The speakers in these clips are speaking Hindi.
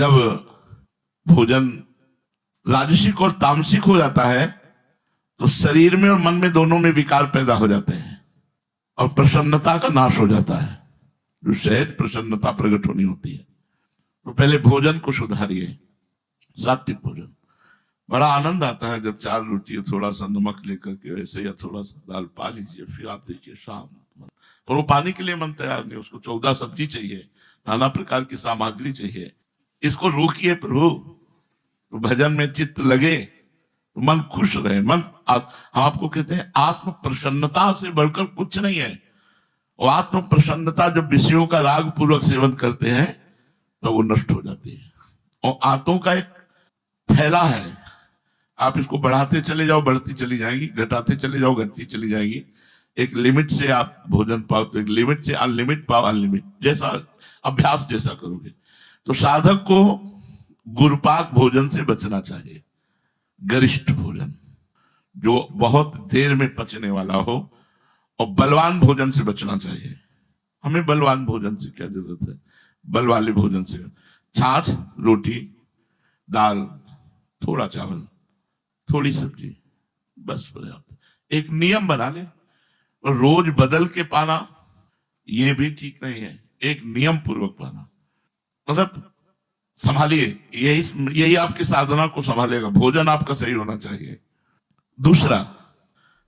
जब भोजन राजसिक और तामसिक हो जाता है तो शरीर में और मन में दोनों में विकार पैदा हो जाते हैं और प्रसन्नता का नाश हो जाता है। जो सहज प्रसन्नता प्रकट होनी होती है, तो पहले भोजन को सुधारिए। सात्विक भोजन, बड़ा आनंद आता है जब 4 रोटी थोड़ा सा नमक लेकर के ऐसे या थोड़ा सा दाल पा लीजिए, फिर आप देखिए शाम। पर वो पाने के लिए मन तैयार नहीं, उसको 14 सब्जी चाहिए, नाना प्रकार की सामग्री चाहिए। इसको रोकिए प्रभु, तो भजन में चित्त लगे तो मन खुश रहे। हम आपको कहते हैं आत्म प्रसन्नता से बढ़कर कुछ नहीं है। और आत्म प्रसन्नता जब विषयों का राग पूर्वक सेवन करते हैं तो वो नष्ट हो जाती है। और आंतों का एक थैला है, आप इसको बढ़ाते चले जाओ बढ़ती चली जाएंगी, घटाते चले जाओ घटती चली जाएंगी। एक लिमिट से आप भोजन पाओ तो एक लिमिट से अनलिमिट पाओ अनलिमिट, जैसा अभ्यास जैसा करोगे। तो साधक को गुरुपाक भोजन से बचना चाहिए, गरिष्ठ भोजन जो बहुत देर में पचने वाला हो, और बलवान भोजन से बचना चाहिए। हमें बलवान भोजन से क्या जरूरत है, बल वाले भोजन से छाछ, रोटी, दाल, थोड़ा चावल, थोड़ी सब्जी, बस पर्याप्त। एक नियम बना ले, और रोज बदल के पाना ये भी ठीक नहीं है, एक नियम पूर्वक पाना। मतलब संभालिए, यही आपकी साधना को संभालेगा। भोजन आपका सही होना चाहिए। दूसरा,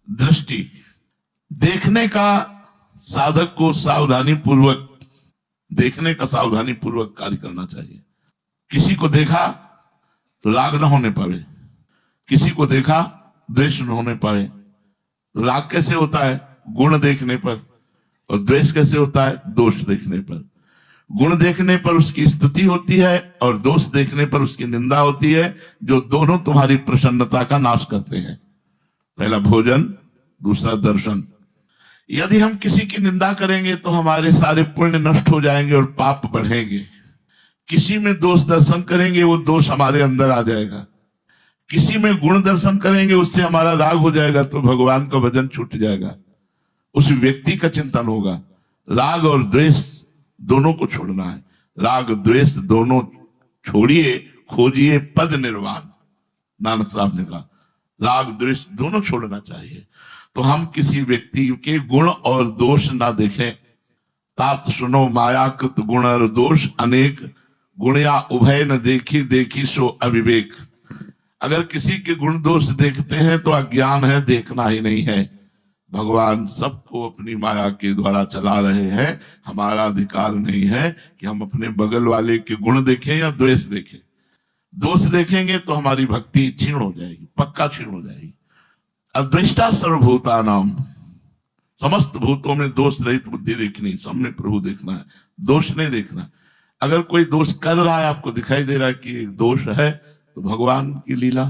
दृष्टि, देखने का साधक को सावधानी पूर्वक देखने का सावधानी पूर्वक कार्य करना चाहिए। किसी को देखा तो राग न होने पावे, किसी को देखा द्वेष न होने पावे। राग कैसे होता है, गुण देखने पर, और द्वेष कैसे होता है, दोष देखने पर। गुण देखने पर उसकी स्तुति होती है और दोष देखने पर उसकी निंदा होती है, जो दोनों तुम्हारी प्रसन्नता का नाश करते हैं। पहला भोजन, दूसरा दर्शन। यदि हम किसी की निंदा करेंगे तो हमारे सारे पुण्य नष्ट हो जाएंगे और पाप बढ़ेंगे। किसी में दोष दर्शन करेंगे, वो दोष हमारे अंदर आ जाएगा। किसी में गुण दर्शन करेंगे, उससे हमारा राग हो जाएगा, तो भगवान का भजन छूट जाएगा। उस व्यक्ति का चिंतन होगा। राग और द्वेष दोनों को छोड़ना है। राग द्वेष दोनों छोड़िए, खोजिए पद निर्वाण, नानक साहब ने कहा। राग द्वेष दोनों छोड़ना चाहिए। तो हम किसी व्यक्ति के गुण और दोष ना देखें। तात सुनो माया कृत गुण और दोष अनेक, गुणया उभय न देखी देखी सो अविवेक। अगर किसी के गुण दोष देखते हैं तो अज्ञान है, देखना ही नहीं है। भगवान सबको अपनी माया के द्वारा चला रहे हैं। हमारा अधिकार नहीं है कि हम अपने बगल वाले के गुण देखें या द्वेष देखें। दोष देखेंगे तो हमारी भक्ति क्षीण हो जाएगी, पक्का क्षीण हो जाएगी। अद्वेष्टा सर्वभूता नाम, समस्त भूतों में दोष रहित बुद्धि देखनी, सब में प्रभु देखना है, दोष नहीं देखना। अगर कोई दोष कर रहा है, आपको दिखाई दे रहा है कि दोष है, तो भगवान की लीला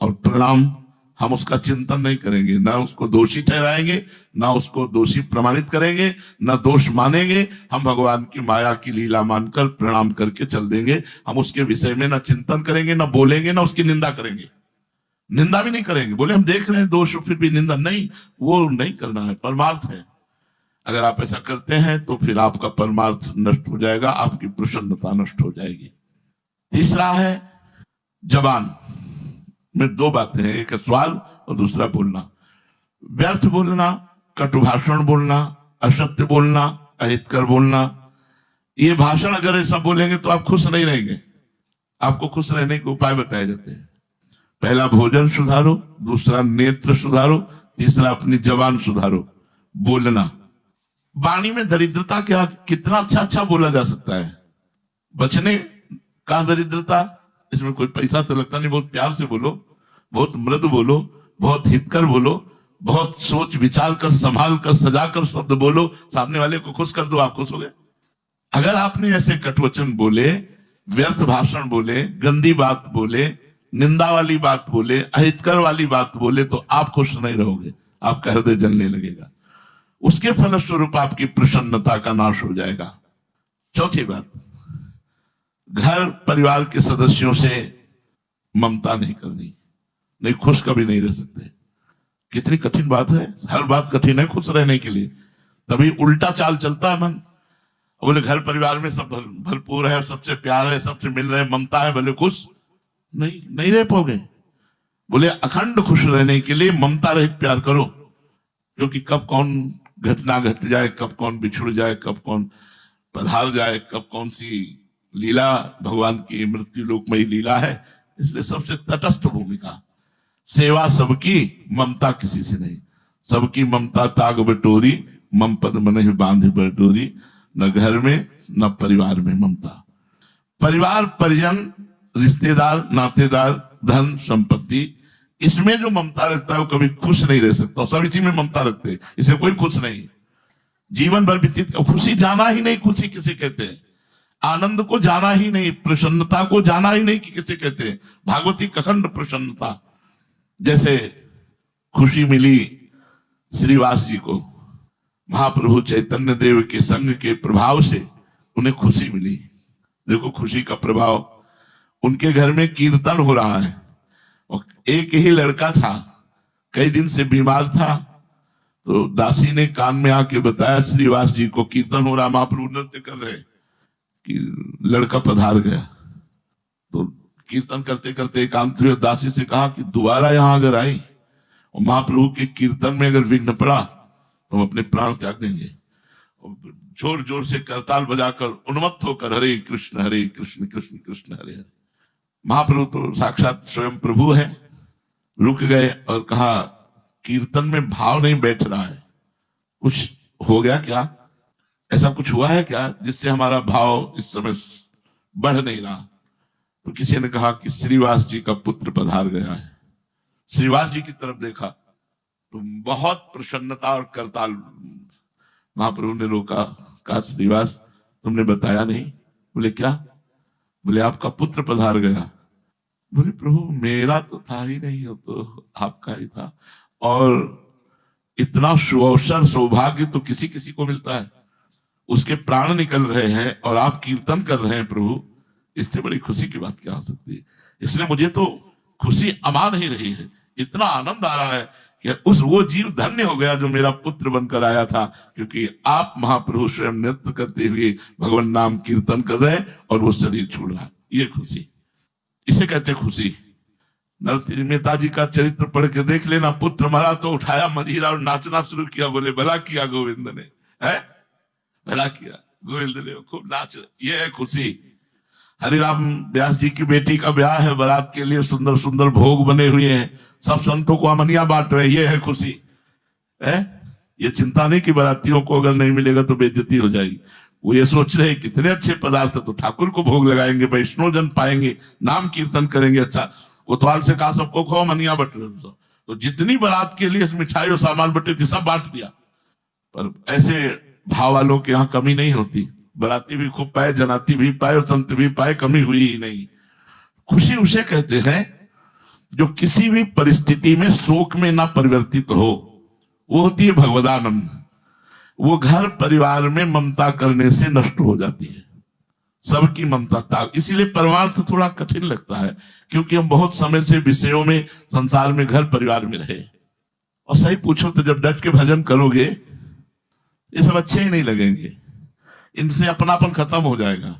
और प्रणाम, हम उसका चिंतन नहीं करेंगे, ना उसको दोषी ठहराएंगे, ना उसको दोषी प्रमाणित करेंगे, ना दोष मानेंगे। हम भगवान की माया की लीला मानकर प्रणाम करके चल देंगे। हम उसके विषय में ना चिंतन करेंगे, ना बोलेंगे, ना उसकी निंदा करेंगे। निंदा भी नहीं करेंगे, बोले हम देख रहे हैं दोष फिर भी निंदा नहीं, वो नहीं करना है, परमार्थ है। अगर आप ऐसा करते हैं तो फिर आपका परमार्थ नष्ट हो जाएगा, आपकी प्रसन्नता नष्ट हो जाएगी। तीसरा है जबान में 2 बातें हैं, एक है स्वाद और दूसरा बोलना। व्यर्थ बोलना, कटुभाषण बोलना, असत्य बोलना, अहितकर बोलना। ये भाषण अगर ऐसा बोलेंगे तो आप खुश नहीं रहेंगे। आपको खुश रहने के उपाय बताए जाते हैं। पहला भोजन सुधारो, दूसरा नेत्र सुधारो, तीसरा अपनी जबान सुधारो। बोलना, वाणी में दरिद्रता क्या, कितना अच्छा बोला जा सकता है। बचने का दरिद्रता, इसमें कोई पैसा तो लगता नहीं। बहुत प्यार से बोलो, बहुत मृदु बोलो, बहुत हितकर बोलो, बहुत सोच विचार कर, संभाल कर, सजा कर शब्द बोलो, सामने वाले को खुश कर दो, आप खुश हो गए। अगर आपने ऐसे कटवचन बोले, व्यर्थ भाषण बोले, गंदी बात बोले, निंदा वाली बात बोले, अहितकर वाली बात बोले, तो आप खुश नहीं रहोगे, आपका हृदय जलने लगेगा। उसके फलस्वरूप आपकी प्रसन्नता का नाश हो जाएगा। चौथी बात, घर परिवार के सदस्यों से ममता नहीं करनी, नहीं खुश कभी नहीं रह सकते। कितनी कठिन बात है, हर बात कठिन है खुश रहने के लिए, तभी उल्टा चाल चलता है मन। बोले घर परिवार में सब भरपूर है, सबसे प्यार है, सबसे मिल रहे, ममता है, बोले खुश नहीं नहीं रह पाओगे। बोले अखंड खुश रहने के लिए ममता रहित प्यार करो, क्योंकि कब कौन घटना घट जाए, कब कौन बिछुड़ जाए, कब कौन पधार जाए, कब कौन सी लीला भगवान की मृत्यु लोकमयी लीला है। इसलिए सबसे तटस्थ भूमिका, सेवा सबकी, ममता किसी से नहीं। सबकी ममता ताग बटोरी, मम पद मन बांध बटोरी। न घर में न परिवार में ममता। परिवार परिजन रिश्तेदार नातेदार धन संपत्ति, इसमें जो ममता रखता है वो कभी खुश नहीं रह सकता। सब इसी में ममता रखते हैं, इसमें कोई खुश नहीं। जीवन भर व्यतीत, खुशी जाना ही नहीं खुशी किसे कहते हैं, आनंद को जाना ही नहीं, प्रसन्नता को जाना ही नहीं कि किसे कहते हैं। भागवती अखंड प्रसन्नता। जैसे खुशी मिली श्रीवास जी को, महाप्रभु चैतन्य देव के संग के प्रभाव से उन्हें खुशी मिली। देखो खुशी का प्रभाव, उनके घर में कीर्तन हो रहा है और एक ही लड़का था, कई दिन से बीमार था। तो दासी ने कान में आके बताया श्रीवास जी को कीर्तन हो रहा, महाप्रभु नृत्य कर रहे कि लड़का पधार गया। तो कीर्तन करते करते एकांत में दासी से कहा कि दोबारा यहां अगर आई और महाप्रभु के कीर्तन में अगर विघ्न पड़ा तो हम अपने प्राण त्याग देंगे। जोर जोर से करताल बजाकर उन्मत्त होकर हरे कृष्ण कृष्ण कृष्ण हरे हरे। महाप्रभु तो साक्षात स्वयं प्रभु है, रुक गए और कहा कीर्तन में भाव नहीं बैठ रहा है, कुछ हो गया क्या, ऐसा कुछ हुआ है क्या जिससे हमारा भाव इस समय बढ़ नहीं रहा। तो किसी ने कहा कि श्रीवास जी का पुत्र पधार गया है। श्रीवास जी की तरफ देखा तो बहुत प्रसन्नता और करताल। महाप्रभु ने रोका, कहा श्रीवास तुमने बताया नहीं। बोले क्या? बोले आपका पुत्र पधार गया। बोले प्रभु मेरा तो था ही नहीं, हो तो आपका ही था। और इतना सुअवसर सौभाग्य तो किसी किसी को मिलता है, उसके प्राण निकल रहे हैं और आप कीर्तन कर रहे हैं प्रभु, इससे बड़ी खुशी की बात क्या हो सकती है। इसलिए मुझे तो खुशी अमा नहीं रही है, इतना आनंद आ रहा है कि वो जीव धन्य हो गया जो मेरा पुत्र बनकर आया था, क्योंकि आप महाप्रभु स्वयं नृत्य करते हुए भगवान नाम कीर्तन कर रहे हैं और वो शरीर छोड़ रहा है। ये खुशी, इसे कहते खुशी। नरसिंह मेहता जी का चरित्र पढ़ के देख लेना, पुत्र मरा तो उठाया मजीरा और नाचना शुरू किया। बोले भला किया गोविंद ने, है भला किया गोविंद ने, खूब नाच। ये है खुशी। हरिराम व्यास जी की बेटी का ब्याह है, बारात के लिए सुंदर सुंदर भोग बने हुए हैं, सब संतों को अमनिया बांट रहे हैं। ये है खुशी है। ये चिंता नहीं कि बारातियों को अगर नहीं मिलेगा तो बेइज्जती हो जाएगी। वो ये सोच रहे कितने अच्छे पदार्थ तो ठाकुर को भोग लगाएंगे, वैष्णव जन पाएंगे, नाम कीर्तन करेंगे। अच्छा कोतवाल से कहा सबको खाओ, मनिया बट रहे। तो जितनी बारात के लिए मिठाई और सामान बटे थे सब बांट दिया। पर ऐसे भाव वालों के यहाँ कमी नहीं होती, बाराती भी खूब पाए, जनाती भी पाए और संत भी पाए, कमी हुई ही नहीं। खुशी उसे कहते हैं जो किसी भी परिस्थिति में शोक में ना परिवर्तित हो, वो होती है भगवदानंद। वो घर परिवार में ममता करने से नष्ट हो जाती है, सबकी ममता ताक। इसीलिए परमार्थ थोड़ा कठिन लगता है, क्योंकि हम बहुत समय से विषयों में, संसार में, घर परिवार में रहे। और सही पूछो तो जब डट के भजन करोगे ये सब अच्छे ही नहीं लगेंगे, इनसे अपनापन खत्म हो जाएगा।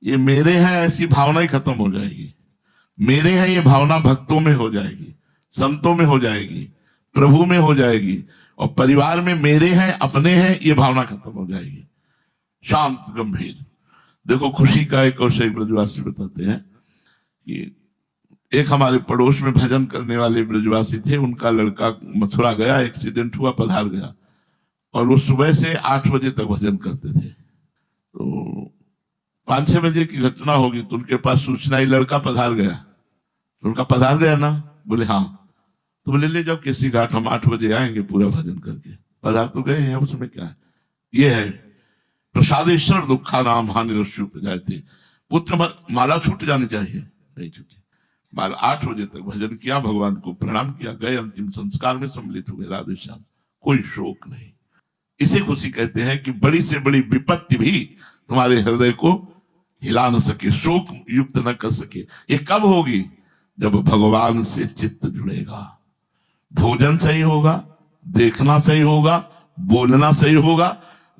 ये मेरे हैं ऐसी भावना ही खत्म हो जाएगी। मेरे हैं ये भावना भक्तों में हो जाएगी, संतों में हो जाएगी, प्रभु में हो जाएगी, और परिवार में मेरे हैं अपने हैं ये भावना खत्म हो जाएगी। शांत गंभीर। देखो खुशी का एक और शेख ब्रजवासी बताते हैं कि एक हमारे पड़ोस में भजन करने वाले ब्रजवासी थे, उनका लड़का मथुरा गया, एक्सीडेंट हुआ, पधार गया, और वो सुबह से 8 बजे तक भजन करते थे। तो 5-6 बजे की घटना होगी तो उनके पास सूचना आई लड़का पधार गया। तो उनका पधार गया ना? बोले हाँ। तो बोले ले जाओ केसी घाट, हम 8 बजे आएंगे पूरा भजन करके। पधार तो गए हैं, उसमें क्या है। ये है प्रसादेश्वर दुखा नाम हानि रस्यु जाए थे। पुत्र माला छूट जानी चाहिए, नहीं छूटी माला। 8 बजे तक भजन किया, भगवान को प्रणाम किया, गए, अंतिम संस्कार में सम्मिलित हुए। राधे श्याम, कोई शोक नहीं। इसे खुशी कहते हैं कि बड़ी से बड़ी विपत्ति भी तुम्हारे हृदय को हिला न सके, शोक युक्त न कर सके। ये कब होगी? जब भगवान से चित्त जुड़ेगा, भोजन सही होगा, देखना सही होगा, बोलना सही होगा,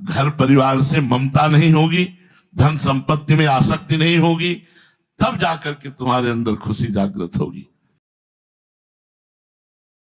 घर परिवार से ममता नहीं होगी, धन संपत्ति में आसक्ति नहीं होगी, तब जाकर के तुम्हारे अंदर खुशी जागृत होगी।